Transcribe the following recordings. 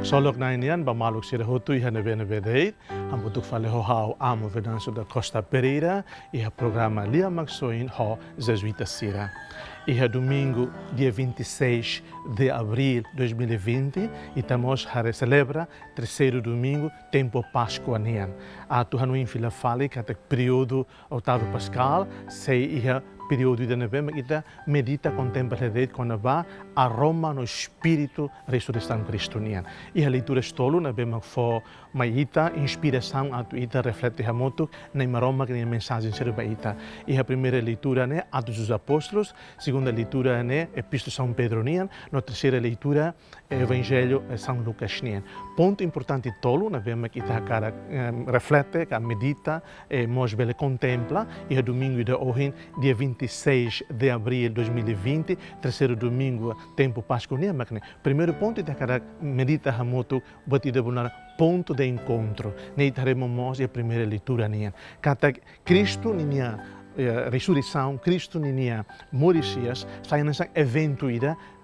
Solok na inian ba maluk sira hotu iha na bedeit ambutuk fale ho hau amo vedanso da Costa Pereira iha programa Lia Maxoin ho Jesuíta Sira. Iha domingo, dia 26 de abril de 2020, estamos a celebrar terceiro domingo, tempo Páscoa nian. A tu hanu infila fale que até período Otávio Pascal, sei iha período de novembro, kita medita contempla quando va a Roma no espírito ressurreição cristoniana. E a leitura estolo na bema fo maita inspiração a tu ita reflete hamoto na Roma que a mensagem serba ita. E a primeira leitura né Atos dos Apóstolos, segunda leitura né Epístola São Pedro nian, na terceira leitura Evangelho São Lucas nian. Ponto importante tolo na bema que ita cara reflete, que medita, mos bele contempla e a domingo de hoje dia 26 de abril de 2020, terceiro domingo, tempo Páscoa. Primeiro ponto, é medita a moto, batida por ponto de encontro. Nem teremos a primeira leitura. Cada Cristo, minha ressurreição, Cristo, minha moricias, sai nesse evento,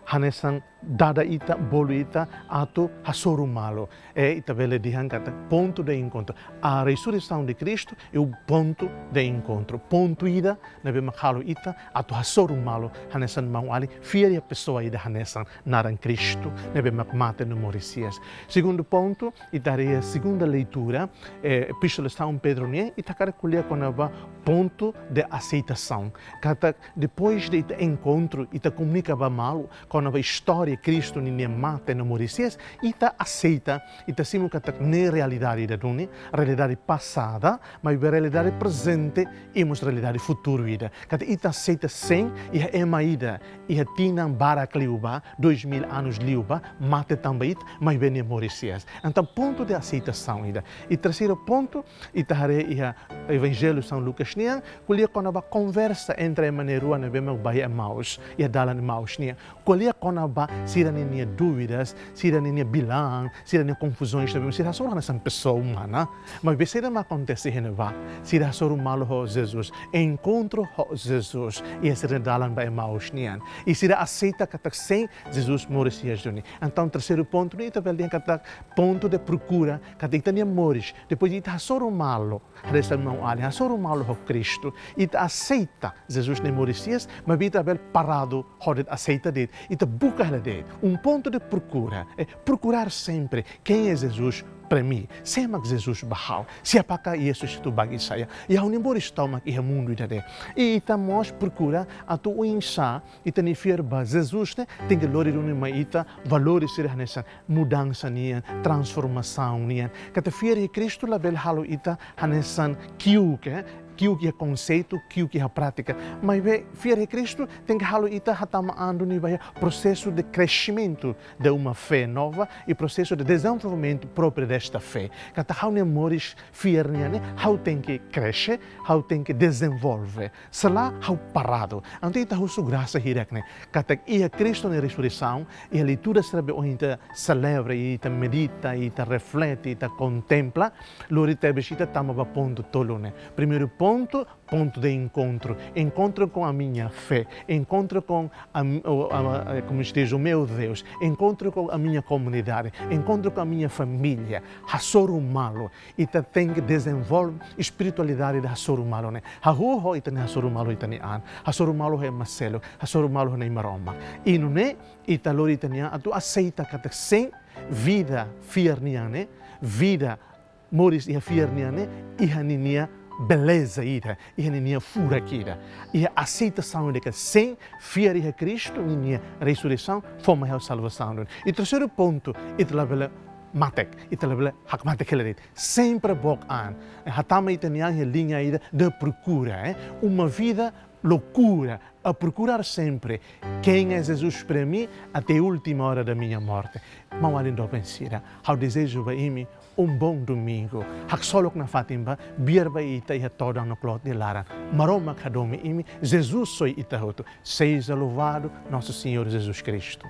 hanesan dada ita, bolo ita, ato hasoru malo. Ita vele dihan kata ponto de encontro. A ressurreição de Cristo é o ponto de encontro. Ponto ida, nebe makhalo ita, ato hasoru malo, hanesan mauali, fieri a pessoa ida hanesan naran Cristo, nebe makmate no moricias. Segundo ponto, itaria segunda leitura, Epístola São Pedro ne, ita cara colher quando ponto de aceitação. Kata depois de ita encontro, ita comunica malo, quando a história Cristo ninguém mata no moricias, ita aceita, ita simu kata ne realidade da duni, realidade passada, mas a realidade presente e a realidade futura ida. Kata ita aceita sem e a emaida, e a tinam barak liuba, 2000 anos liuba, mata também it, mas vem no moricias. Então ponto de aceitação ida. E terceiro ponto, ita hare ia Evangelho São Lucas nian, kulia quando a conversa entre a maneira na bema baia maus e a dalan maus nian. Kulia quando a sira ninha dúvidas, sira ninha bilang, sira ninha confusões, sira só nessa pessoa humana, mas se não acontece renova, sira só o malo ho Jesus, encontro ho Jesus e esse redalan ba emaus nian. E sira aceita que sem Jesus morrecias doni. Então terceiro ponto, ni tabel dia kata ponto de procura, que ita ninha mores, depois ita só o malo, resta não ali, só o malo ho Cristo, ita aceita Jesus nem morrecias, mas ita bel parado hodet aceita det, ita busca dele. Ponto de procura é procurar sempre quem é Jesus para mim. Se é Jesus bahau, se é para Jesus tu bagi saya. E ao embora estamos aqui no mundo dele. E estamos procura a tu insa e tani firba Jesus né tem que lori no maita valores ser nessa mudança nia transformação nia. Que te fiere Cristo la bel halo ita hanesan kiu que é conceito, que é prática. Mas fiel Cristo tem que halo ita hatamaando ni vai processo de crescimento de uma fé nova e processo de desenvolvimento próprio desta fé. Kata hau ne moris fiel ne, hau tem que crescer, hau tem que desenvolver. Se lá hau parado. Então ita husu graça hirek ne. Kata ia Cristo na ressurreição e a leitura será onde celebra e ita medita, e ita reflete, ita contempla, lorita besita tamaba ponto tolo ne. Primeiro ponto de encontro com a minha fé, encontro com como diz, o meu Deus, encontro com a minha comunidade, encontro com a minha família, hasoru malo, e tem que desenvolver espiritualidade da hasoru malo, né? Hahuho itani hasoru malo itani an, hasoru malo é Marcelo, hasoru malo é Maroma, e não é italori itani an, tu aceita que sem vida fierniane, vida moris e fierniane, e haninia beleza ira, e a fura kira. E a aceitação de que sem fiar a Cristo, a ressurreição, fomos a salvação. E terceiro ponto, é matek, hakmatek sempre bok an. Hatama itanian a linha ida de procura, uma vida loucura, a procurar sempre quem é Jesus para mim até a última hora da minha morte. Mas além do pensar, ao desejo para mim bom domingo. Hak solok na fatimba, biar ba ita iha toda no clot de lara. Maroma kadomi imi, Jesus soy ita hoto. Seja louvado nosso Senhor Jesus Cristo.